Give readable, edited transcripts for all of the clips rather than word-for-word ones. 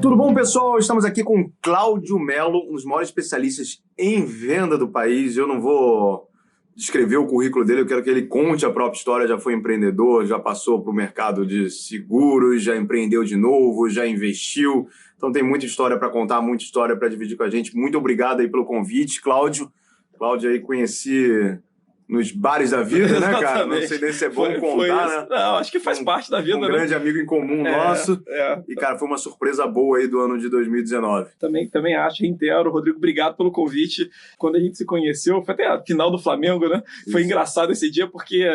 Tudo bom, pessoal? Estamos aqui com Cláudio Melo, um dos maiores especialistas em venda do país. Eu não vou descrever o currículo dele, eu quero que ele conte a própria história. Já foi empreendedor, já passou para o mercado de seguros, já empreendeu de novo, já investiu. Então tem muita história para contar, muita história para dividir com a gente. Muito obrigado aí pelo convite, Cláudio. Cláudio aí conheci nos bares da vida, né, cara? Não sei nem se é bom contar, né? Não, acho que faz parte da vida, né? Um grande amigo em comum nosso. E, cara, foi uma surpresa boa aí do ano de 2019. Também acho, inteiro. Rodrigo, obrigado pelo convite. Quando a gente se conheceu, foi até a final do Flamengo, né? Isso. Foi engraçado esse dia, porque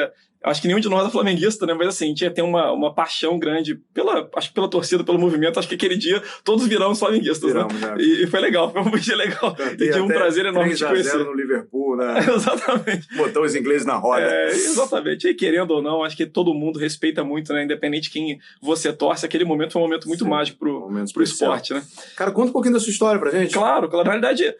acho que nenhum de nós é flamenguista, né? Mas assim, a gente tem uma paixão grande acho que pela torcida, pelo movimento. Acho que aquele dia todos viramos flamenguistas, né? E foi legal, foi um dia legal. E tive um prazer enorme de te conhecer. 3-0 no Liverpool, né? Exatamente. Botou os ingleses na roda. Exatamente. E querendo ou não, acho que todo mundo respeita muito, né? Independente de quem você torce, aquele momento foi um momento muito mágico pro esporte, né? Cara, conta um pouquinho da sua história pra gente. Claro. Na realidade,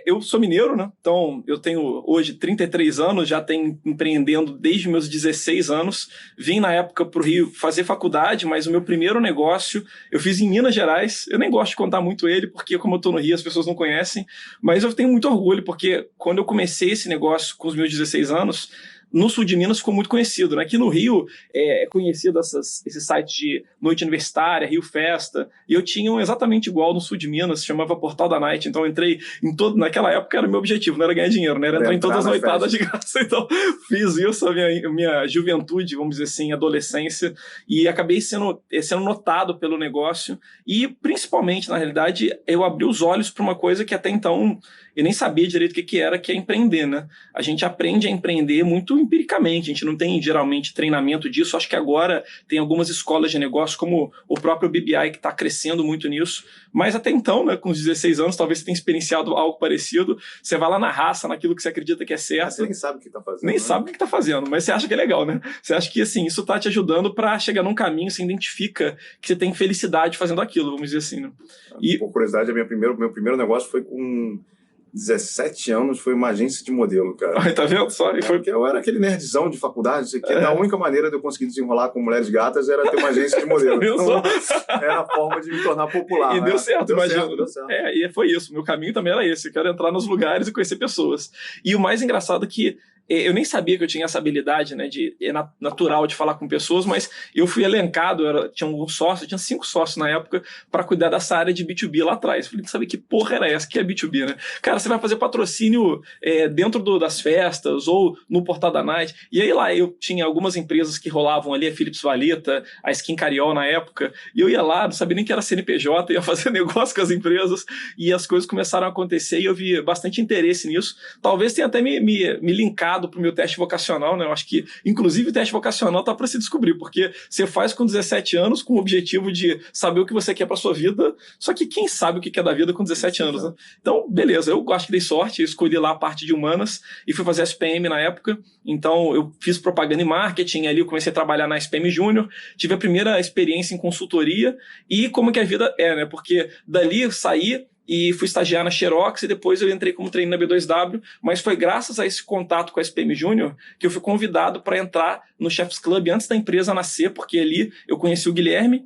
eu sou mineiro, né? Então, eu tenho hoje 33 anos, já tenho empreendendo desde meus 16 anos. Vim na época pro Rio fazer faculdade, mas o meu primeiro negócio eu fiz em Minas Gerais. Eu nem gosto de contar muito ele, porque como eu tô no Rio, as pessoas não conhecem, mas eu tenho muito orgulho, porque quando eu comecei esse negócio com os meus 16 anos, no sul de Minas ficou muito conhecido, né? Aqui no Rio é conhecido esses sites de noite universitária, Rio Festa, e eu tinha um exatamente igual no sul de Minas, chamava Portal da Night. Então eu entrei em todo, naquela época era meu objetivo, não era ganhar dinheiro, né? Era entrar em todas as noitadas de graça. Então fiz isso a minha juventude, vamos dizer assim, adolescência, e acabei sendo notado pelo negócio, e principalmente, na realidade, eu abri os olhos para uma coisa que até então eu nem sabia direito o que era, que é empreender, né? A gente aprende a empreender muito empiricamente, a gente não tem geralmente treinamento disso. Acho que agora tem algumas escolas de negócio, como o próprio BBI, que está crescendo muito nisso, mas até então, né, com os 16 anos, talvez você tenha experienciado algo parecido, você vai lá na raça, naquilo que você acredita que é certo. Você nem sabe o que está fazendo. Nem sabe o que está fazendo, mas você acha que é legal, né? Você acha que, assim, isso está te ajudando para chegar num caminho, você identifica que você tem felicidade fazendo aquilo, vamos dizer assim, né? Por curiosidade, meu primeiro negócio foi com 17 anos, foi uma agência de modelo, cara. Tá vendo só? Porque eu era aquele nerdzão de faculdade, que a única maneira de eu conseguir desenrolar com mulheres gatas era ter uma agência de modelo. Então, era a forma de me tornar popular. E né? deu certo, imagina. Deu certo. E foi isso. Meu caminho também era esse. Eu quero entrar nos lugares e conhecer pessoas. E o mais engraçado é que eu nem sabia que eu tinha essa habilidade, né, natural de falar com pessoas, mas eu fui elencado, tinha alguns sócios, tinha 5 sócios na época, para cuidar dessa área de B2B lá atrás. Falei, não sabia que porra era essa, que é B2B, né? Cara, você vai fazer patrocínio dentro das festas ou no Portal da Night. E aí lá eu tinha algumas empresas que rolavam ali, a Philips Valeta, a Skin Cariol na época, e eu ia lá, não sabia nem que era CNPJ, ia fazer negócio com as empresas, e as coisas começaram a acontecer, e eu vi bastante interesse nisso. Talvez tenha até me linkado para o meu teste vocacional, né? Eu acho que, inclusive, o teste vocacional tá para se descobrir, porque você faz com 17 anos com o objetivo de saber o que você quer para sua vida, só que quem sabe o que quer da vida com 17 anos, né? Então, beleza, eu acho que dei sorte, eu escolhi lá a parte de humanas e fui fazer SPM na época, então eu fiz propaganda e marketing ali, eu comecei a trabalhar na SPM Júnior, tive a primeira experiência em consultoria e como que a vida é, né? Porque dali eu saí e fui estagiar na Xerox e depois eu entrei como trainee na B2W, mas foi graças a esse contato com a SPM Júnior que eu fui convidado para entrar no Chefs Club antes da empresa nascer, porque ali eu conheci o Guilherme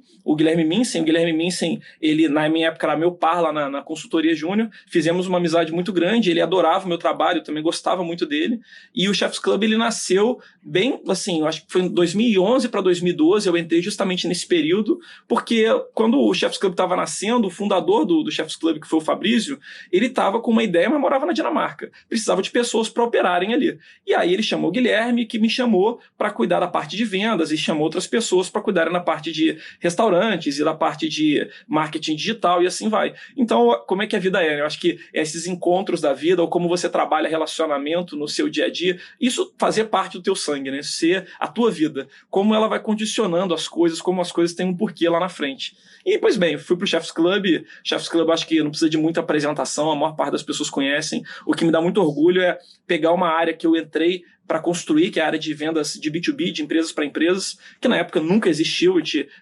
Minsen. O Guilherme Minsen, ele na minha época era meu par lá na consultoria Júnior, fizemos uma amizade muito grande, ele adorava o meu trabalho, eu também gostava muito dele, e o Chefs Club ele nasceu bem, assim, eu acho que foi em 2011 para 2012, eu entrei justamente nesse período, porque quando o Chefs Club estava nascendo, o fundador do Chefs Club, que foi o Fabrício, ele estava com uma ideia, mas morava na Dinamarca. Precisava de pessoas para operarem ali. E aí ele chamou o Guilherme, que me chamou para cuidar da parte de vendas, e chamou outras pessoas para cuidarem na parte de restaurantes e da parte de marketing digital, e assim vai. Então, como é que a vida é? Eu acho que esses encontros da vida, ou como você trabalha relacionamento no seu dia a dia, isso fazer parte do teu sangue, né? Ser a tua vida. Como ela vai condicionando as coisas, como as coisas têm um porquê lá na frente. E, pois bem, fui pro Chefs Club. Chefs Club, acho que não precisa de muita apresentação, a maior parte das pessoas conhecem. O que me dá muito orgulho é pegar uma área que eu entrei para construir, que é a área de vendas de B2B, de empresas para empresas, que na época nunca existiu,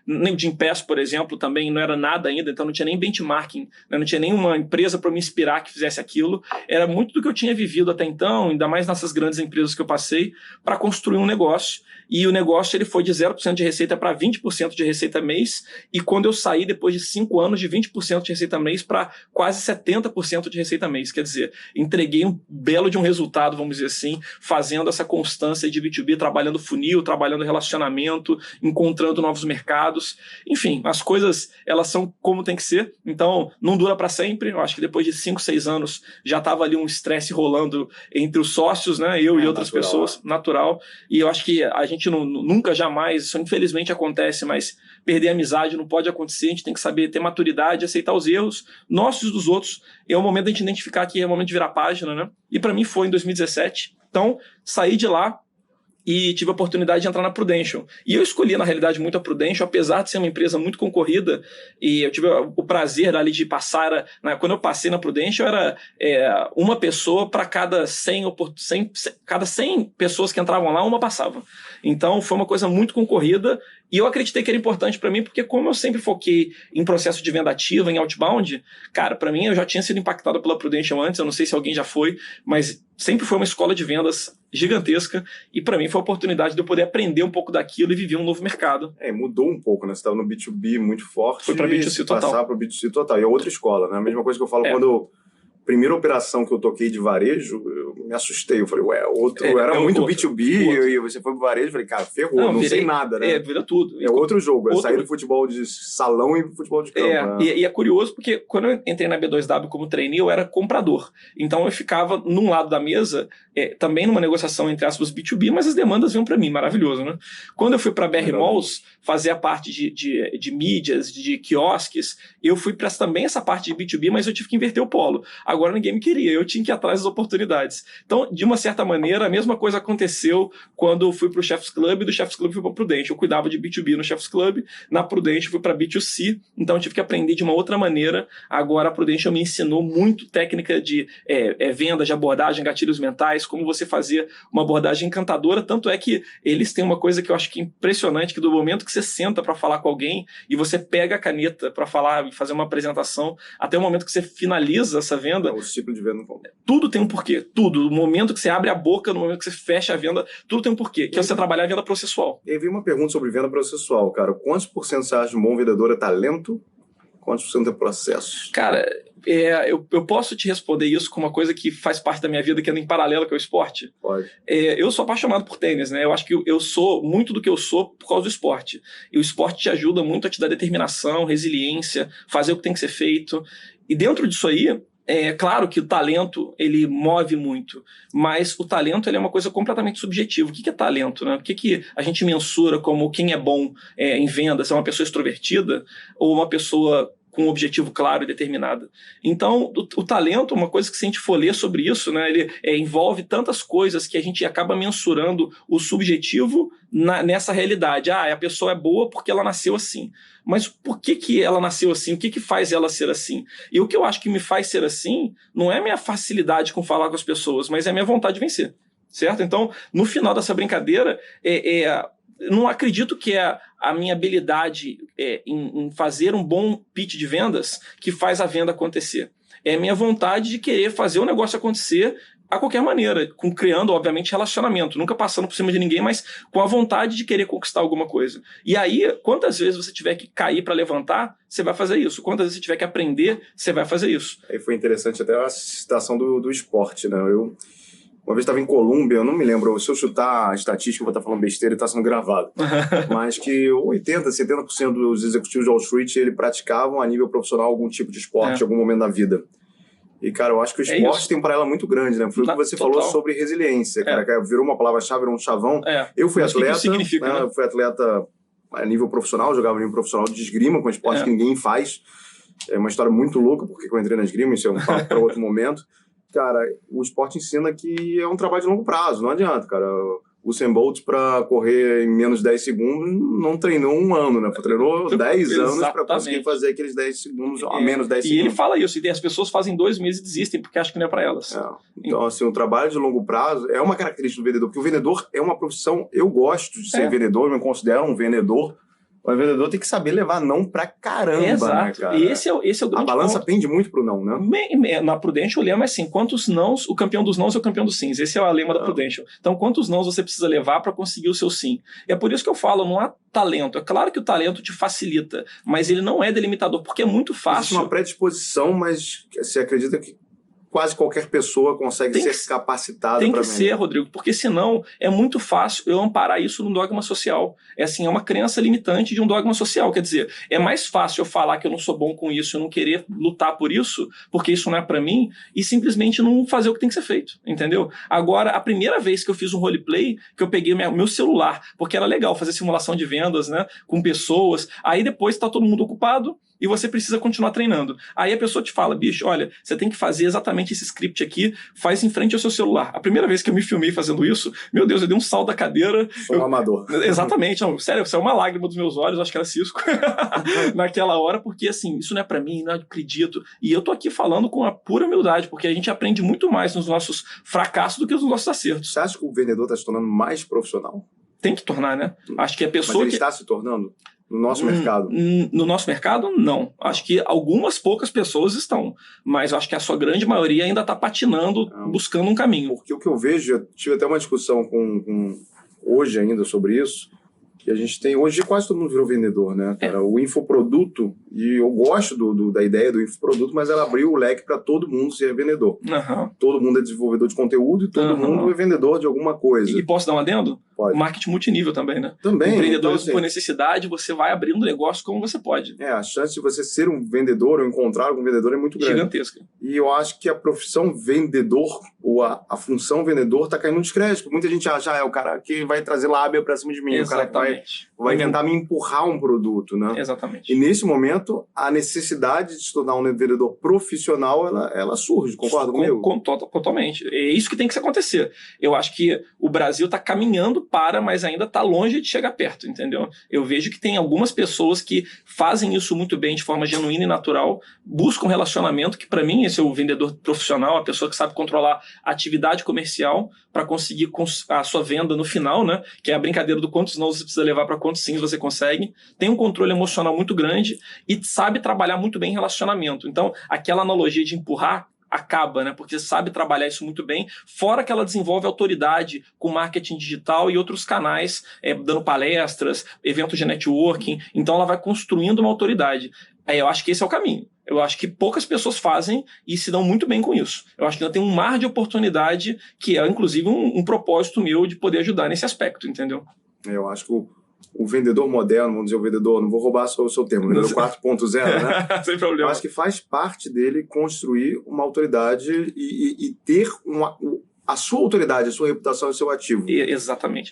nem o Jim Pass, por exemplo, também não era nada ainda, então não tinha nem benchmarking, né? Não tinha nenhuma empresa para me inspirar que fizesse aquilo. Era muito do que eu tinha vivido até então, ainda mais nessas grandes empresas que eu passei, para construir um negócio. E o negócio ele foi de 0% de receita para 20% de receita mês, e quando eu saí, depois de 5 anos, de 20% de receita mês para quase 70% de receita mês. Quer dizer, entreguei um belo de um resultado, vamos dizer assim, fazendo essa constância de B2B, trabalhando funil, trabalhando relacionamento, encontrando novos mercados. Enfim, as coisas, elas são como tem que ser. Então, não dura para sempre. Eu acho que depois de 5, 6 anos, já estava ali um estresse rolando entre os sócios, né? Eu e outras natural. Pessoas, natural. E eu acho que a gente nunca, jamais, isso infelizmente acontece, mas perder a amizade não pode acontecer. A gente tem que saber ter maturidade, aceitar os erros nossos e dos outros. É o momento de a gente identificar que é o momento de virar página, né? E para mim foi em 2017. Então, saí de lá e tive a oportunidade de entrar na Prudential. E eu escolhi, na realidade, muito a Prudential, apesar de ser uma empresa muito concorrida, e eu tive o prazer ali de passar, quando eu passei na Prudential, era uma pessoa para cada 100 pessoas que entravam lá, uma passava. Então, foi uma coisa muito concorrida, e eu acreditei que era importante para mim, porque como eu sempre foquei em processo de venda ativa, em outbound, cara, para mim eu já tinha sido impactado pela Prudential antes, eu não sei se alguém já foi, mas sempre foi uma escola de vendas gigantesca, e para mim foi a oportunidade de eu poder aprender um pouco daquilo e viver um novo mercado. Mudou um pouco, né? Você estava no B2B muito forte. Foi para B2C total. Passar para o B2C total. E é outra escola, né? A mesma coisa que eu falo quando... Primeira operação que eu toquei de varejo, eu me assustei. Eu falei, era muito B2B, e você foi pro varejo, eu falei, cara, ferrou, não sei nada, né? Vira tudo. É outro jogo, sair do futebol de salão e futebol de campo. Né? E é curioso, porque quando eu entrei na B2W como trainee, eu era comprador. Então eu ficava num lado da mesa, também numa negociação, entre aspas, B2B, mas as demandas vinham para mim, maravilhoso, né? Quando eu fui para BR Malls, fazer a parte de mídias, de quiosques, eu fui para também essa parte de B2B, mas eu tive que inverter o polo. Agora ninguém me queria, eu tinha que ir atrás das oportunidades. Então, de uma certa maneira, a mesma coisa aconteceu quando eu fui para o Chefs Club, e do Chefs Club fui para o Prudential. Eu cuidava de B2B no Chefs Club, na Prudential fui para B2C, então eu tive que aprender de uma outra maneira. Agora a Prudential me ensinou muito técnica de venda, de abordagem, gatilhos mentais, como você fazer uma abordagem encantadora, tanto é que eles têm uma coisa que eu acho que é impressionante, que do momento que você senta para falar com alguém e você pega a caneta para falar e fazer uma apresentação, até o momento que você finaliza essa venda, o ciclo de venda. Tudo tem um porquê. Tudo. No momento que você abre a boca, no momento que você fecha a venda, tudo tem um porquê. Que é você trabalhar a venda processual. E aí veio uma pergunta sobre venda processual, cara. Quantos por cento você acha de um bom vendedor é talento? Quantos por cento é processo? Cara, eu posso te responder isso com uma coisa que faz parte da minha vida, que anda em paralelo, que é o esporte? Pode. Eu sou apaixonado por tênis, né? Eu acho que eu sou muito do que eu sou por causa do esporte. E o esporte te ajuda muito a te dar determinação, resiliência, fazer o que tem que ser feito. E dentro disso aí, é claro que o talento, ele move muito, mas o talento ele é uma coisa completamente subjetiva. O que é talento, né? O que a gente mensura como quem é bom em venda? Se é uma pessoa extrovertida ou uma pessoa com um objetivo claro e determinado. Então, o talento, uma coisa que se a gente for ler sobre isso, né, ele envolve tantas coisas que a gente acaba mensurando o subjetivo nessa realidade. A pessoa é boa porque ela nasceu assim. Mas por que ela nasceu assim? O que faz ela ser assim? E o que eu acho que me faz ser assim não é a minha facilidade com falar com as pessoas, mas é a minha vontade de vencer. Certo? Então, no final dessa brincadeira, não acredito que é a minha habilidade em fazer um bom pitch de vendas que faz a venda acontecer. É a minha vontade de querer fazer o negócio acontecer a qualquer maneira, criando, obviamente, relacionamento, nunca passando por cima de ninguém, mas com a vontade de querer conquistar alguma coisa. E aí, quantas vezes você tiver que cair para levantar, você vai fazer isso. Quantas vezes você tiver que aprender, você vai fazer isso. Aí foi interessante até a citação do esporte, né? Uma vez estava em Colômbia, eu não me lembro, se eu chutar a estatística, eu vou estar falando besteira e está sendo gravado, mas que 80%, 70% dos executivos de Wall Street, ele praticavam a nível profissional algum tipo de esporte em algum momento da vida. E, cara, eu acho que o esporte tem um paralelo muito grande, né? Foi o que você falou sobre resiliência, cara. Virou uma palavra-chave, virou um chavão. Eu fui atleta, significa, né? Eu fui atleta a nível profissional, jogava a nível profissional de esgrima, com esporte que ninguém faz. É uma história muito louca, porque eu entrei na esgrima, isso é um papo para outro momento. Cara, o esporte ensina que é um trabalho de longo prazo, não adianta, cara. Usain Bolt, para correr em menos de 10 segundos, não treinou um ano, né? Treinou 10 anos para conseguir fazer aqueles 10 segundos, a menos 10 segundos. E ele fala isso, e as pessoas fazem 2 meses e desistem, porque acham que não é para elas. Então, assim, o trabalho de longo prazo é uma característica do vendedor, porque o vendedor é uma profissão, eu gosto de ser vendedor, eu me considero um vendedor. O vendedor tem que saber levar não pra caramba, exato. Né, cara? E esse é o grande A balança ponto. pende muito pro não, né? Na Prudential, o lema é assim, quantos nãos, o campeão dos nãos é o campeão dos sims. Esse é o lema da Prudential. Então, quantos nãos você precisa levar para conseguir o seu sim? E é por isso que eu falo, não há talento. É claro que o talento te facilita, mas ele não é delimitador, porque é muito fácil. Existe uma predisposição, mas você acredita que quase qualquer pessoa consegue ser capacitada para vender. Tem que ser, Rodrigo, porque senão é muito fácil eu amparar isso num dogma social. É assim, é uma crença limitante de um dogma social. Quer dizer, é mais fácil eu falar que eu não sou bom com isso, eu não querer lutar por isso, porque isso não é para mim, e simplesmente não fazer o que tem que ser feito, entendeu? Agora, a primeira vez que eu fiz um roleplay, que eu peguei meu celular, porque era legal fazer simulação de vendas, né, com pessoas, aí depois tá todo mundo ocupado, e você precisa continuar treinando. Aí a pessoa te fala, bicho, olha, você tem que fazer exatamente esse script aqui, faz em frente ao seu celular. A primeira vez que eu me filmei fazendo isso, meu Deus, eu dei um salto da cadeira. Sou um amador. Exatamente, não, sério, saiu uma lágrima dos meus olhos, acho que era cisco, naquela hora, porque assim, isso não é pra mim, não acredito. E eu tô aqui falando com a pura humildade, porque a gente aprende muito mais nos nossos fracassos do que nos nossos acertos. Você acha que o vendedor tá se tornando mais profissional? Tem que tornar, né? Acho que a pessoa Mas ele está se tornando? No nosso mercado? No nosso mercado, não. Acho que algumas poucas pessoas estão, mas acho que a sua grande maioria ainda está patinando, buscando um caminho. Porque o que eu vejo, eu tive até uma discussão com hoje ainda sobre isso, que a gente tem, hoje quase todo mundo virou vendedor, né, cara? O infoproduto, e eu gosto da ideia do infoproduto, mas ela abriu o leque para todo mundo ser vendedor. Todo mundo é desenvolvedor de conteúdo e todo mundo é vendedor de alguma coisa. E posso dar um adendo? Pode. Marketing multinível também, né? Também. Empreendedores então, por necessidade, você vai abrindo negócio como você pode. A chance de você ser um vendedor ou encontrar algum vendedor é muito grande. Gigantesca. E eu acho que a profissão vendedor, ou a função vendedor, tá caindo no descrédito. Muita gente acha, é o cara que vai trazer lábia pra cima de mim. Exatamente. O cara que vai tentar me empurrar um produto, né? Exatamente. E nesse momento, a necessidade de se tornar um vendedor profissional, ela surge, concorda comigo? Totalmente. É isso que tem que acontecer. Eu acho que o Brasil está caminhando para, mas ainda está longe de chegar perto, entendeu? Eu vejo que tem algumas pessoas que fazem isso muito bem, de forma genuína e natural, buscam relacionamento, que para mim esse é o vendedor profissional, a pessoa que sabe controlar a atividade comercial para conseguir a sua venda no final, né? Que é a brincadeira do quantos não você precisa levar para quantos sim você consegue. Tem um controle emocional muito grande e sabe trabalhar muito bem em relacionamento. Então, aquela analogia de empurrar acaba, né? Porque sabe trabalhar isso muito bem, fora que ela desenvolve autoridade com marketing digital e outros canais, dando palestras, eventos de networking, então ela vai construindo uma autoridade. Eu acho que esse é o caminho. Eu acho que poucas pessoas fazem e se dão muito bem com isso. Eu acho que ainda tem um mar de oportunidade que é, inclusive, um propósito meu de poder ajudar nesse aspecto, entendeu? Eu acho que o vendedor moderno, vamos dizer, o vendedor, não vou roubar só o seu termo, o vendedor 4.0, né? Sem problema. Eu acho que faz parte dele construir uma autoridade e ter a sua autoridade, a sua reputação e o seu ativo. Exatamente.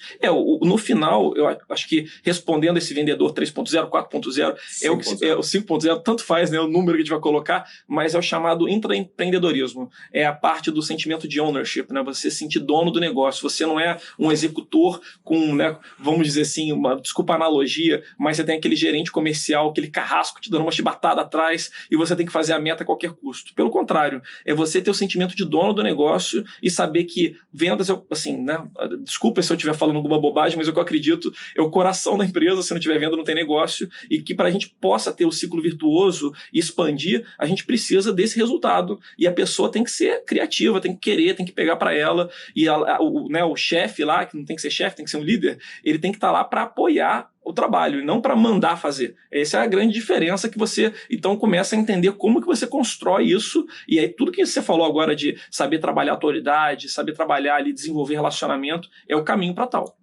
No final, eu acho que respondendo esse vendedor 3.0, 4.0, é o 5.0, tanto faz, né, o número que a gente vai colocar, mas é o chamado intraempreendedorismo. É a parte do sentimento de ownership, né? Você se sentir dono do negócio. Você não é um executor com, né, vamos dizer assim, desculpa a analogia, mas você tem aquele gerente comercial, aquele carrasco te dando uma chibatada atrás e você tem que fazer a meta a qualquer custo. Pelo contrário, é você ter o sentimento de dono do negócio e saber que vendas, assim, né? Desculpa se eu estiver falando alguma bobagem, mas o que eu acredito é o coração da empresa. Se não tiver venda, não tem negócio. E que para a gente possa ter o ciclo virtuoso e expandir, a gente precisa desse resultado. E a pessoa tem que ser criativa, tem que querer, tem que pegar para ela. E o chefe lá, que não tem que ser chefe, tem que ser um líder, ele tem que estar lá para apoiar o trabalho, e não para mandar fazer. Essa é a grande diferença que você, então, começa a entender como que você constrói isso, e aí tudo que você falou agora de saber trabalhar autoridade, saber trabalhar ali, desenvolver relacionamento, é o caminho para tal.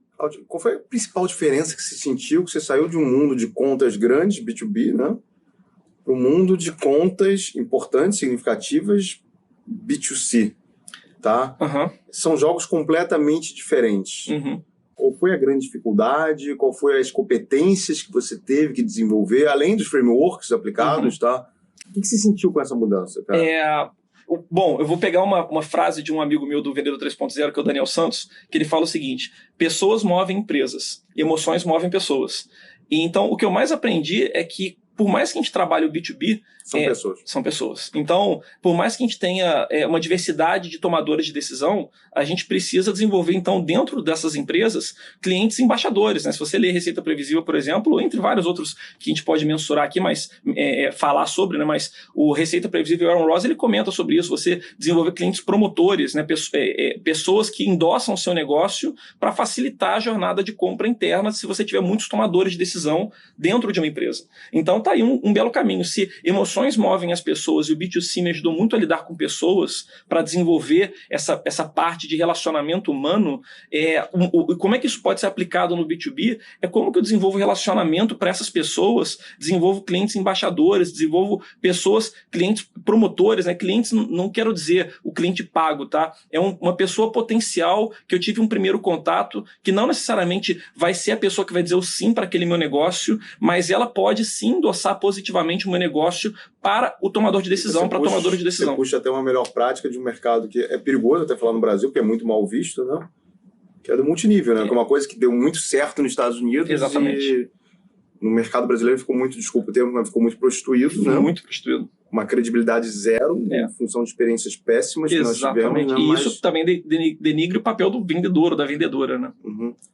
Qual foi a principal diferença que você sentiu, que você saiu de um mundo de contas grandes, B2B, né, para um mundo de contas importantes, significativas, B2C, tá? São jogos completamente diferentes. Qual foi a grande dificuldade? Qual foi as competências que você teve que desenvolver, além dos frameworks aplicados, tá? O que você sentiu com essa mudança, cara? Bom, eu vou pegar uma frase de um amigo meu do Vendedor 3.0, que é o Daniel Santos, que ele fala o seguinte: pessoas movem empresas, emoções movem pessoas. E então, o que eu mais aprendi é que, por mais que a gente trabalhe o B2B, são pessoas. Então, por mais que a gente tenha uma diversidade de tomadores de decisão, a gente precisa desenvolver, então, dentro dessas empresas, clientes embaixadores, né? Se você ler Receita Previsível, por exemplo, entre vários outros que a gente pode mensurar aqui, mas falar sobre, né? Mas o Receita Previsível, Aaron Ross, ele comenta sobre isso, você desenvolver clientes promotores, né? Pessoas que endossam o seu negócio para facilitar a jornada de compra interna se você tiver muitos tomadores de decisão dentro de uma empresa. Então, tá aí um belo caminho. Se emoções movem as pessoas e o B2C me ajudou muito a lidar com pessoas para desenvolver essa parte de relacionamento humano, como é que isso pode ser aplicado no B2B? É como que eu desenvolvo relacionamento para essas pessoas, desenvolvo clientes embaixadores, desenvolvo pessoas, clientes promotores, né? Clientes, não quero dizer o cliente pago, tá? É uma pessoa potencial que eu tive um primeiro contato, que não necessariamente vai ser a pessoa que vai dizer o sim para aquele meu negócio, mas ela pode sim endossar positivamente o meu negócio para o tomador de decisão, para a tomadora de decisão. Você puxa até uma melhor prática de um mercado que é perigoso até falar no Brasil, porque é muito mal visto, né? Que é do multinível, né? Que é uma coisa que deu muito certo nos Estados Unidos. Exatamente. E no mercado brasileiro ficou muito, desculpa o termo, mas ficou muito prostituído, né? Muito prostituído. Uma credibilidade zero, em função de experiências péssimas que nós tivemos. Né? E isso também denigre o papel do vendedor ou da vendedora, né?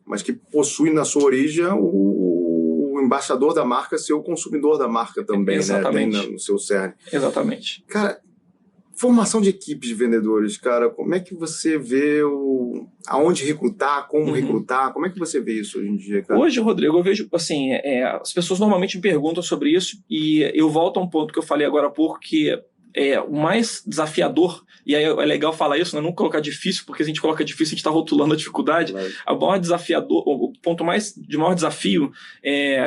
Mas que possui na sua origem o embaixador da marca ser o consumidor da marca também, exatamente, né? Tem no seu cerne. Exatamente. Cara, formação de equipes de vendedores, cara, como é que você vê aonde recrutar, como recrutar, como é que você vê isso hoje em dia, cara? Hoje, Rodrigo, eu vejo, assim, as pessoas normalmente me perguntam sobre isso e eu volto a um ponto que eu falei agora há pouco, que o mais desafiador, e aí é legal falar isso, né? Não colocar difícil, porque se a gente coloca difícil, a gente está rotulando a dificuldade. O maior desafiador, o ponto de maior desafio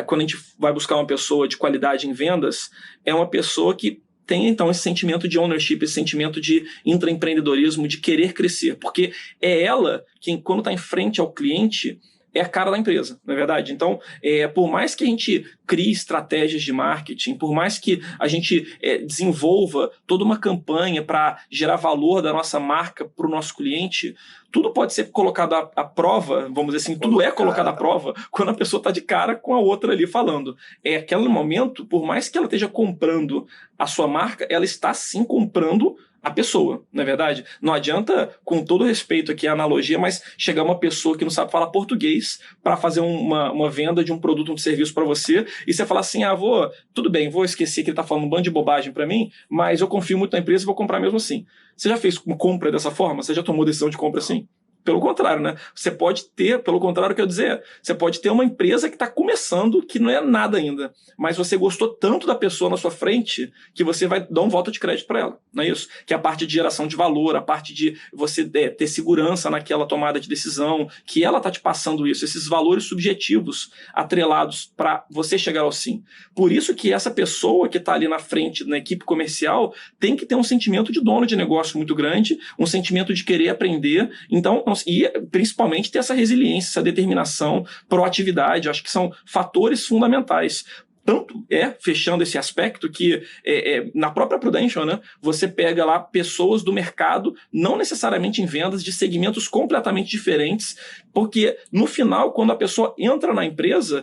quando a gente vai buscar uma pessoa de qualidade em vendas, é uma pessoa que tem, então, esse sentimento de ownership, esse sentimento de intraempreendedorismo, de querer crescer, porque é ela quem, quando está em frente ao cliente, é a cara da empresa, não é verdade? Então, por mais que a gente crie estratégias de marketing, por mais que a gente desenvolva toda uma campanha para gerar valor da nossa marca para o nosso cliente, tudo pode ser colocado à prova, vamos dizer assim, tudo é colocado à prova quando a pessoa está de cara com a outra ali falando. Aquele momento, por mais que ela esteja comprando a sua marca, ela está sim comprando a pessoa, não é verdade? Não adianta, com todo respeito aqui à analogia, mas chegar uma pessoa que não sabe falar português para fazer uma venda de um produto, um serviço para você, e você falar assim, tudo bem, vou esquecer que ele está falando um bando de bobagem para mim, mas eu confio muito na empresa e vou comprar mesmo assim. Você já fez compra dessa forma? Você já tomou decisão de compra assim? Pelo contrário, né? Você pode ter, pelo contrário, quer dizer, você pode ter uma empresa que está começando, que não é nada ainda, mas você gostou tanto da pessoa na sua frente que você vai dar um voto de crédito para ela, não é isso? Que é a parte de geração de valor, a parte de você ter segurança naquela tomada de decisão, que ela está te passando isso, esses valores subjetivos atrelados para você chegar ao sim. Por isso que essa pessoa que está ali na frente, na equipe comercial, tem que ter um sentimento de dono de negócio muito grande, um sentimento de querer aprender, então, e principalmente ter essa resiliência, essa determinação, proatividade, acho que são fatores fundamentais. Tanto fechando esse aspecto, que na própria Prudential, né, você pega lá pessoas do mercado, não necessariamente em vendas, de segmentos completamente diferentes, porque no final, quando a pessoa entra na empresa,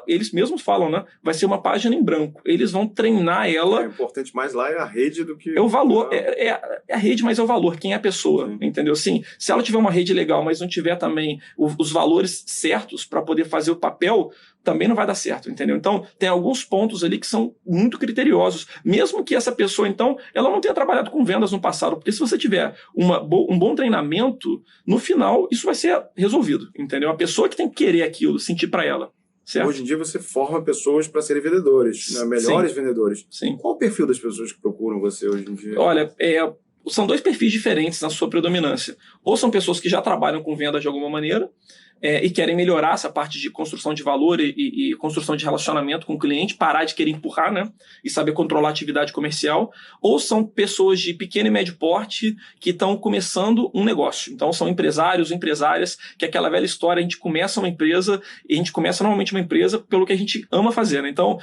eles mesmos falam, né, vai ser uma página em branco. Eles vão treinar ela. O importante mais lá é a rede do que... É o valor, é a rede, mas é o valor, quem é a pessoa, entendeu? Sim, se ela tiver uma rede legal, mas não tiver também os valores certos para poder fazer o papel, também não vai dar certo, entendeu? Então, tem alguns pontos ali que são muito criteriosos, mesmo que essa pessoa, então, ela não tenha trabalhado com vendas no passado, porque se você tiver um bom treinamento, no final, isso vai ser resolvido, entendeu? A pessoa que tem que querer aquilo, sentir para ela, certo? Hoje em dia você forma pessoas para serem vendedores, né? Melhores vendedores. Sim. Qual o perfil das pessoas que procuram você hoje em dia? Olha, são dois perfis diferentes na sua predominância. Ou são pessoas que já trabalham com vendas de alguma maneira, e querem melhorar essa parte de construção de valor e construção de relacionamento com o cliente, parar de querer empurrar, né, e saber controlar a atividade comercial, ou são pessoas de pequeno e médio porte que estão começando um negócio. Então são empresários, empresárias, que é aquela velha história, a gente começa uma empresa, e a gente começa normalmente uma empresa pelo que a gente ama fazer, né? Então,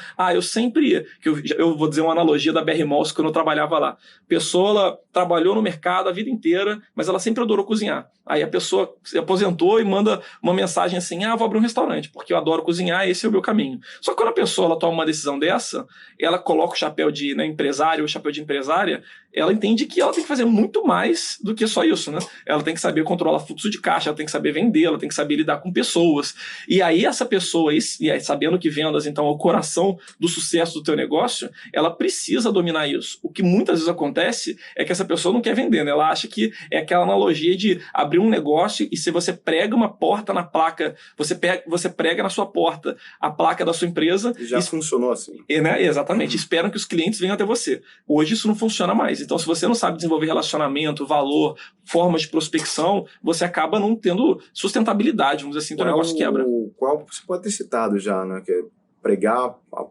eu vou dizer uma analogia da BR Malls quando eu trabalhava lá. A pessoa, ela trabalhou no mercado a vida inteira, mas ela sempre adorou cozinhar. Aí a pessoa se aposentou e manda uma mensagem assim, vou abrir um restaurante, porque eu adoro cozinhar, esse é o meu caminho. Só que quando a pessoa ela toma uma decisão dessa, ela coloca o chapéu de, né, empresário, o chapéu de empresária, ela entende que ela tem que fazer muito mais do que só isso, né? Ela tem que saber controlar fluxo de caixa, ela tem que saber vender, ela tem que saber lidar com pessoas. E aí essa pessoa, e aí, sabendo que vendas, então, é o coração do sucesso do teu negócio, ela precisa dominar isso. O que muitas vezes acontece é que essa pessoa não quer vender, né? Ela acha que é aquela analogia de abrir um negócio e se você prega uma porta na placa, você prega na sua porta a placa da sua empresa. Já funcionou assim. Né? Exatamente. Esperam que os clientes venham até você. Hoje isso não funciona mais. Então, se você não sabe desenvolver relacionamento, valor, formas de prospecção, você acaba não tendo sustentabilidade, vamos dizer assim, o negócio quebra. Qual você pode ter citado já, né? Que é pregar a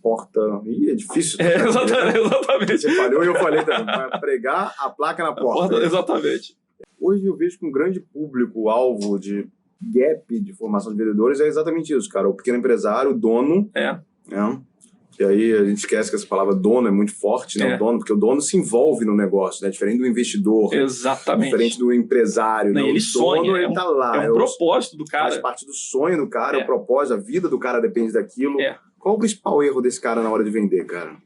porta. Ih, é difícil. Exatamente. Você falou e eu falei também. Pregar a placa na porta. Exatamente. Hoje eu vejo que um grande público-alvo de gap de formação de vendedores é exatamente isso, cara. O pequeno empresário, o dono. Né? E aí a gente esquece que essa palavra dono é muito forte, né? O dono, porque o dono se envolve no negócio, né? Diferente do investidor. Exatamente. Diferente do empresário. Não, né? Ele sonha. Ele tá lá. É um propósito do cara. Faz parte do sonho do cara, é o propósito, a vida do cara depende daquilo. Qual o principal erro desse cara na hora de vender, cara?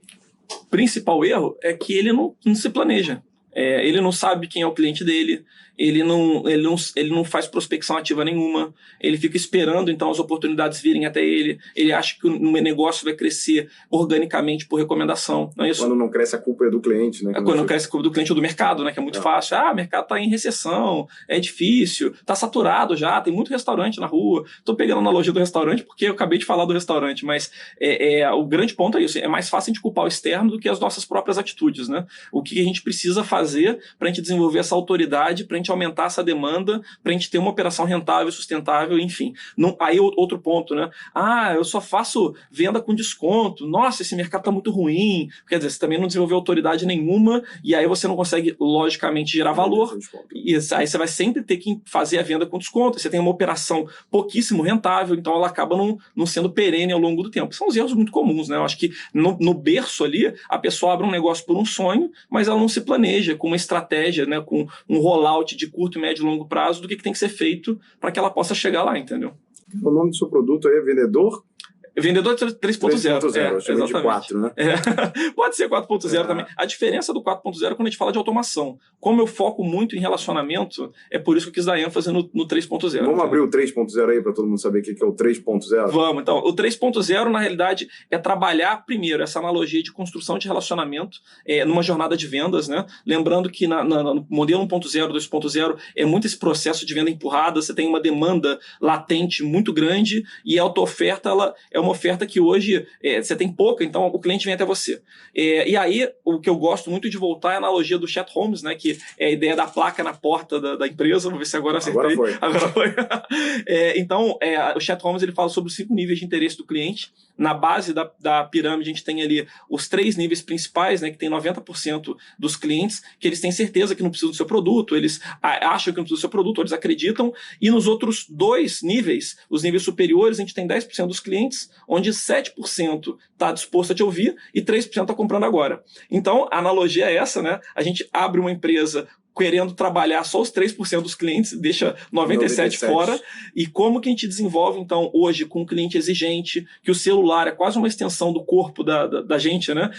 O principal erro é que ele não se planeja. Ele não sabe quem é o cliente dele, ele não faz prospecção ativa nenhuma, ele fica esperando então as oportunidades virem até ele acha que o negócio vai crescer organicamente por recomendação. Não é isso? Quando não cresce a culpa é do cliente, né? Quando não cresce a culpa do cliente ou do mercado, né? Que é muito fácil. O mercado está em recessão, é difícil, está saturado já, tem muito restaurante na rua. Estou pegando a analogia do restaurante porque eu acabei de falar do restaurante, mas o grande ponto é isso, é mais fácil de culpar o externo do que as nossas próprias atitudes, né? O que a gente precisa fazer para a gente desenvolver essa autoridade, para a gente aumentar essa demanda, para a gente ter uma operação rentável, sustentável, enfim. Aí outro ponto, né? Eu só faço venda com desconto. Nossa, esse mercado está muito ruim. Quer dizer, você também não desenvolveu autoridade nenhuma e aí você não consegue, logicamente, gerar valor. E aí você vai sempre ter que fazer a venda com desconto. Você tem uma operação pouquíssimo rentável, então ela acaba não sendo perene ao longo do tempo. São os erros muito comuns, né? Eu acho que no berço ali, a pessoa abre um negócio por um sonho, mas ela não se planeja com uma estratégia, né? Com um rollout de curto, médio e longo prazo do que tem que ser feito para que ela possa chegar lá, entendeu? O nome do seu produto aí é vendedor? Vendedor 3.0. 3.0, exatamente. De 4, né? Pode ser 4.0 também. A diferença do 4.0 é quando a gente fala de automação. Como eu foco muito em relacionamento, é por isso que eu quis dar ênfase no 3.0. Vamos abrir o 3.0 aí para todo mundo saber o que é o 3.0? Vamos, então. O 3.0, na realidade, é trabalhar primeiro essa analogia de construção de relacionamento numa jornada de vendas, né? Lembrando que no modelo 1.0, 2.0, é muito esse processo de venda empurrada, você tem uma demanda latente muito grande e a auto-oferta, ela é uma oferta que hoje você tem pouca, então o cliente vem até você. E aí, o que eu gosto muito de voltar é a analogia do Chat Holmes, né, que é a ideia da placa na porta da empresa. Vamos ver se agora acertei. Agora foi. Então, o Chat Holmes ele fala sobre os 5 níveis de interesse do cliente. Na base da pirâmide, a gente tem ali os 3 níveis principais, né, que tem 90% dos clientes que eles têm certeza que não precisam do seu produto, eles acham que não precisam do seu produto, ou eles acreditam. E nos outros 2 níveis, os níveis superiores, a gente tem 10% dos clientes, onde 7% está disposto a te ouvir e 3% está comprando agora. Então, a analogia é essa, né? A gente abre uma empresa querendo trabalhar só os 3% dos clientes, deixa 97 fora. E como que a gente desenvolve, então, hoje, com um cliente exigente, que o celular é quase uma extensão do corpo da gente, né?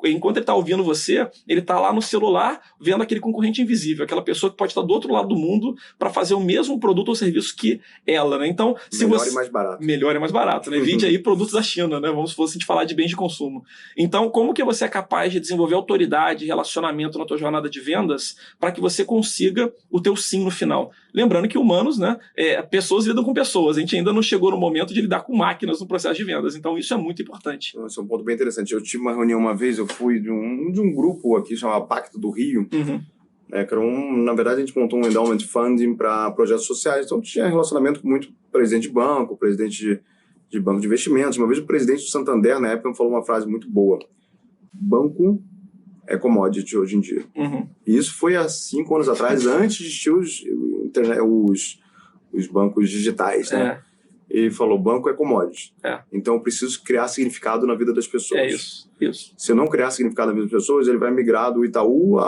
Enquanto ele está ouvindo você, ele está lá no celular vendo aquele concorrente invisível, aquela pessoa que pode estar do outro lado do mundo para fazer o mesmo produto ou serviço que ela, né? Então, melhor e mais barato. Melhor e mais barato, né? Vide aí produtos da China, né? Vamos se a gente falar de bens de consumo. Então, como que você é capaz de desenvolver autoridade e relacionamento na tua jornada de vendas para que você consiga o teu sim no final. Lembrando que humanos, né, pessoas lidam com pessoas. A gente ainda não chegou no momento de lidar com máquinas no processo de vendas. Então, isso é muito importante. Esse é um ponto bem interessante. Eu tive uma reunião uma vez, eu fui de um grupo aqui chamado Pacto do Rio. Na verdade, a gente montou um endowment funding para projetos sociais, então tinha relacionamento com muito presidente de banco, presidente de banco de investimentos. Uma vez o presidente do Santander, na época, falou uma frase muito boa: banco é commodity hoje em dia. E isso foi há 5 anos atrás, antes de existir os bancos digitais, né? Ele falou, banco é commodity. Então eu preciso criar significado na vida das pessoas. Isso. Se eu não criar significado na vida das pessoas, ele vai migrar do Itaú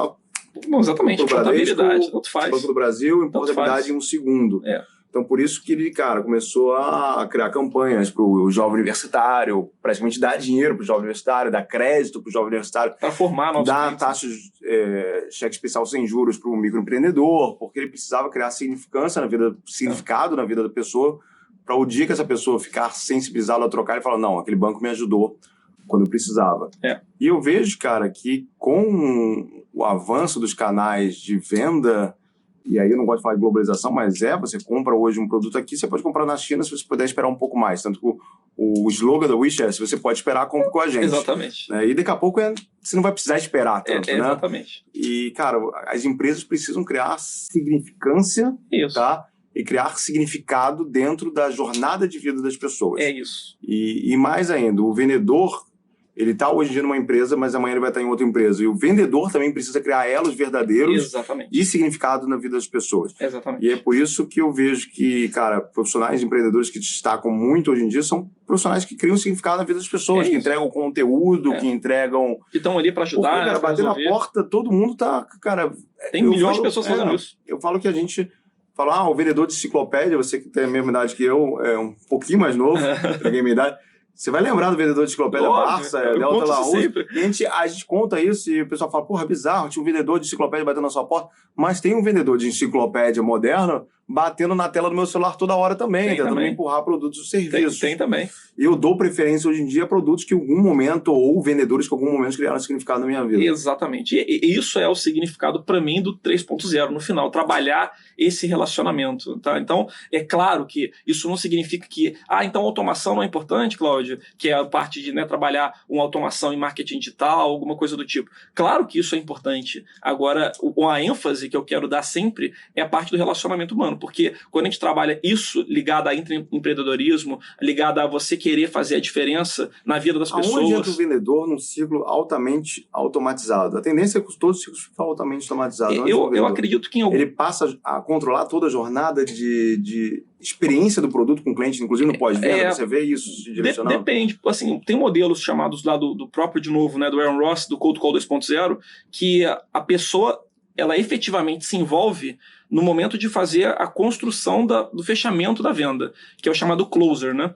exatamente, portabilidade, tanto faz. Banco do Brasil, em portabilidade em um segundo. Então, por isso que ele, começou a criar campanhas para o jovem universitário, praticamente dar dinheiro para o jovem universitário, dar crédito para o jovem universitário. Para formar novos dar taxas, cheque especial sem juros para o microempreendedor, porque ele precisava criar significado na vida da pessoa, para o dia que essa pessoa ficar sensibilizada a trocar, ele fala, não, aquele banco me ajudou quando eu precisava. E eu vejo, que com o avanço dos canais de venda, e aí eu não gosto de falar de globalização, mas você compra hoje um produto aqui, você pode comprar na China se você puder esperar um pouco mais. Tanto que o slogan da Wish é, se você pode esperar, compre com a gente. Exatamente. E daqui a pouco você não vai precisar esperar tanto, né? Exatamente. E, as empresas precisam criar significância, e criar significado dentro da jornada de vida das pessoas. É isso. E mais ainda, o vendedor, ele está hoje em dia numa empresa, mas amanhã ele vai estar em outra empresa. E o vendedor também precisa criar elos verdadeiros e significado na vida das pessoas. Exatamente. E é por isso que eu vejo que, profissionais empreendedores que destacam muito hoje em dia são profissionais que criam significado na vida das pessoas, que entregam conteúdo, que entregam... Que estão ali para ajudar. Porque, bater na porta, todo mundo tá... Tem milhões de pessoas fazendo isso. Eu falo que a gente... Fala, o vendedor de enciclopédia, você que tem a mesma idade que eu, é um pouquinho mais novo, peguei a minha idade, você vai lembrar do vendedor de enciclopédia Barça, Delta Laúde, e a gente conta isso e o pessoal fala, porra, bizarro, tinha um vendedor de enciclopédia batendo na sua porta, mas tem um vendedor de enciclopédia moderno batendo na tela do meu celular toda hora também, tentando me empurrar produtos e serviços. Tem também. E eu dou preferência hoje em dia a produtos que em algum momento, ou vendedores que em algum momento criaram significado na minha vida. Exatamente. E isso é o significado para mim do 3.0 no final, trabalhar esse relacionamento. Tá? Então, é claro que isso não significa que, então automação não é importante, Cláudio, que é a parte de trabalhar uma automação em marketing digital, alguma coisa do tipo. Claro que isso é importante. Agora, a ênfase que eu quero dar sempre é a parte do relacionamento humano, porque quando a gente trabalha isso ligado a empreendedorismo, ligado a você querer fazer a diferença na vida das pessoas... Aonde entra o vendedor num ciclo altamente automatizado? A tendência é que todos os ciclos ficam altamente automatizados. Eu acredito que em algum... Ele passa a controlar toda a jornada de experiência do produto com o cliente, inclusive no pós-venda, você vê isso se direcionando? Depende. Assim, tem modelos chamados lá do próprio, de novo, do Aaron Ross, do Cold Call 2.0, que a pessoa, ela efetivamente se envolve no momento de fazer a construção do fechamento da venda, que é o chamado closer, né?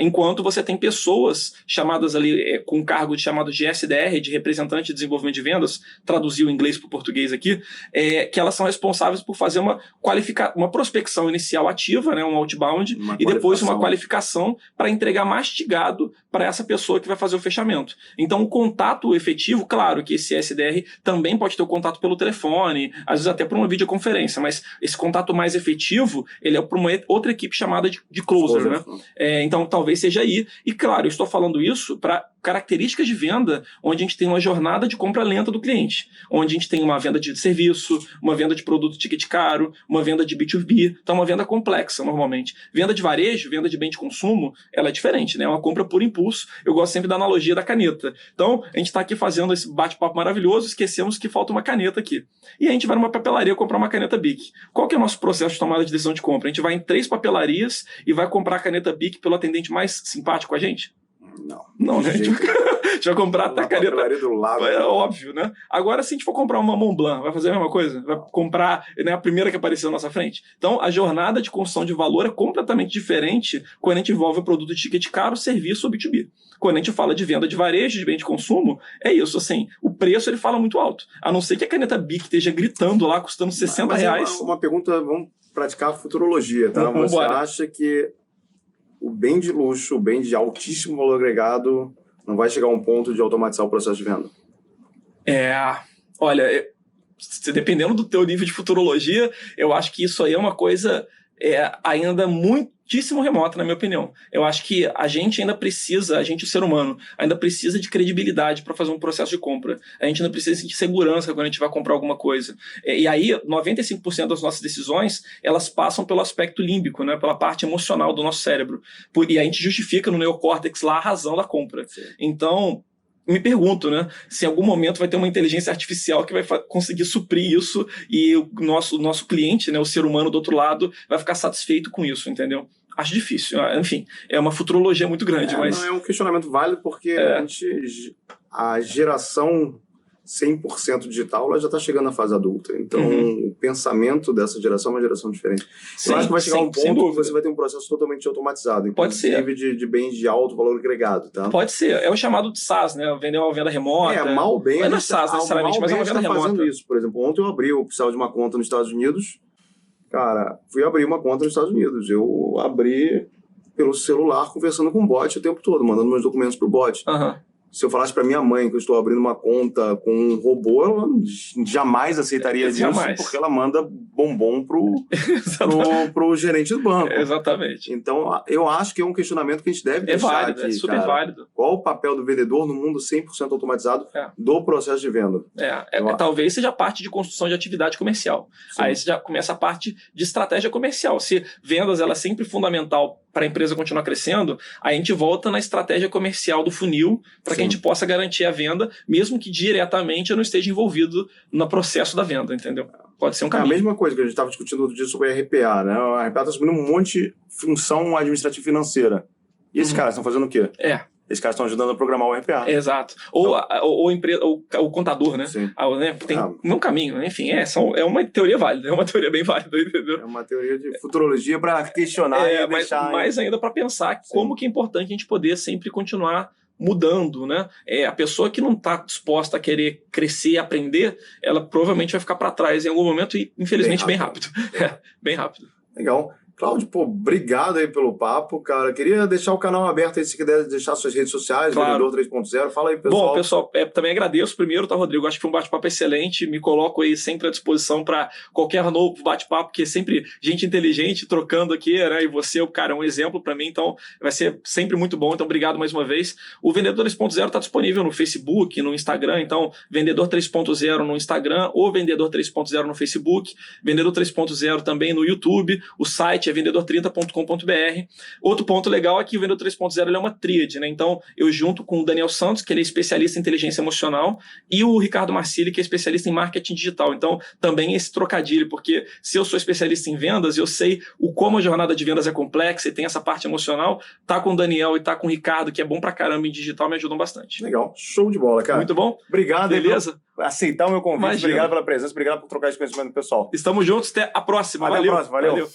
Enquanto você tem pessoas chamadas ali com cargo chamado de SDR, de representante de desenvolvimento de vendas, traduzir o inglês para o português aqui, que elas são responsáveis por fazer uma prospecção inicial ativa, né, um outbound, e depois uma qualificação para entregar mastigado para essa pessoa que vai fazer o fechamento. Então, o contato efetivo, claro que esse SDR também pode ter o contato pelo telefone, às vezes até por uma videoconferência, mas esse contato mais efetivo, ele é para uma outra equipe chamada de closer, né? Então, talvez seja aí. E, claro, eu estou falando isso para características de venda onde a gente tem uma jornada de compra lenta do cliente, onde a gente tem uma venda de serviço, uma venda de produto ticket caro, uma venda de B2B, então uma venda complexa normalmente. Venda de varejo, venda de bem de consumo, ela é diferente, né? É uma compra por impulso. Eu gosto sempre da analogia da caneta. Então, a gente está aqui fazendo esse bate-papo maravilhoso, esquecemos que falta uma caneta aqui. E a gente vai numa papelaria comprar uma caneta BIC. Qual que é o nosso processo de tomada de decisão de compra? A gente vai em 3 papelarias e vai comprar a caneta BIC pelo atendente mais simpático com a gente? Não, né? A gente vai comprar a caneta do lado. É óbvio, né? Agora, se a gente for comprar uma Montblanc, vai fazer a mesma coisa? Vai comprar, né, a primeira que apareceu na nossa frente? Então, a jornada de construção de valor é completamente diferente quando a gente envolve o produto de ticket caro, serviço ou B2B. Quando a gente fala de venda de varejo, de bem de consumo, é isso, assim, o preço ele fala muito alto. A não ser que a caneta BIC esteja gritando lá, custando R$60. Uma pergunta, vamos praticar a futurologia, tá? Vamos Você embora. acha que o bem de luxo, o bem de altíssimo valor agregado, não vai chegar a um ponto de automatizar o processo de venda? Olha, dependendo do teu nível de futurologia, eu acho que isso aí é uma coisa ainda muito muitíssimo remota, na minha opinião. Eu acho que a gente, o ser humano, ainda precisa de credibilidade para fazer um processo de compra. A gente ainda precisa sentir segurança quando a gente vai comprar alguma coisa. E aí, 95% das nossas decisões, elas passam pelo aspecto límbico, né? Pela parte emocional do nosso cérebro. E a gente justifica no neocórtex lá a razão da compra. Sim. Então, me pergunto, né, se em algum momento vai ter uma inteligência artificial que vai conseguir suprir isso e o nosso cliente, né, o ser humano do outro lado, vai ficar satisfeito com isso, entendeu? Acho difícil. Enfim, é uma futurologia muito grande. Mas não é um questionamento válido porque a geração 100% digital, ela já está chegando na fase adulta. Então, o pensamento dessa geração é uma geração diferente. Eu acho que vai chegar um ponto que você vai ter um processo totalmente automatizado. Pode ser. De bens de alto valor agregado, tá? Pode ser. É o chamado de SaaS, né? Vender uma venda remota. Mal bem. Não é SaaS necessariamente, mas é uma venda remota. Fazendo isso. Por exemplo, ontem eu precisava de uma conta nos Estados Unidos. Cara, fui abrir uma conta nos Estados Unidos. Eu abri pelo celular, conversando com o bot o tempo todo, mandando meus documentos pro bot. Se eu falasse para minha mãe que eu estou abrindo uma conta com um robô, ela jamais aceitaria disso, porque ela manda bombom pro gerente do banco. Exatamente. Então, eu acho que é um questionamento que a gente deve deixar válido, aqui, é super válido. Qual o papel do vendedor no mundo 100% automatizado do processo de venda? Talvez seja parte de construção de atividade comercial. Sim. Aí você já começa a parte de estratégia comercial. Se vendas ela é sempre fundamental para a empresa continuar crescendo, aí a gente volta na estratégia comercial do funil para que a gente possa garantir a venda, mesmo que diretamente eu não esteja envolvido no processo da venda, entendeu? Pode ser um caminho. É a mesma coisa que a gente estava discutindo outro dia sobre a RPA, né? A RPA está subindo um monte de função administrativa financeira. E esses caras estão fazendo o quê? Esses caras estão ajudando a programar o RPA. Exato. Ou o contador, né? Sim. Tem um caminho, né? Enfim, é uma teoria válida, é uma teoria bem válida, entendeu? É uma teoria de futurologia para questionar e deixar... Mais ainda para pensar como que é importante a gente poder sempre continuar mudando, né? A pessoa que não está disposta a querer crescer e aprender, ela provavelmente vai ficar para trás em algum momento e, infelizmente, bem rápido. Bem rápido. Legal. Cláudio, obrigado aí pelo papo, cara. Queria deixar o canal aberto aí, se quiser deixar suas redes sociais, Vendedor 3.0. Fala aí, pessoal. Bom, pessoal, também agradeço primeiro, tá, Rodrigo? Acho que foi um bate-papo excelente. Me coloco aí sempre à disposição para qualquer novo bate-papo, que é sempre gente inteligente trocando aqui, né? E você, cara, é um exemplo para mim, então vai ser sempre muito bom. Então, obrigado mais uma vez. O Vendedor 3.0 está disponível no Facebook, no Instagram, então Vendedor 3.0 no Instagram ou Vendedor 3.0 no Facebook. Vendedor 3.0 também no YouTube. O site é vendedor30.com.br. Outro ponto legal é que o Vendedor 3.0 é uma tríade, né? Então, eu junto com o Daniel Santos, que ele é especialista em inteligência emocional, e o Ricardo Marcilli, que é especialista em marketing digital. Então, também esse trocadilho, porque se eu sou especialista em vendas, eu sei como a jornada de vendas é complexa e tem essa parte emocional, tá com o Daniel e tá com o Ricardo, que é bom pra caramba em digital, me ajudam bastante. Legal. Show de bola, cara. Muito bom. Obrigado. Beleza? Por aceitar o meu convite. Imagina. Obrigado pela presença. Obrigado por trocar esse conhecimento, pessoal. Estamos juntos. Até a próxima. Até a próxima. Valeu.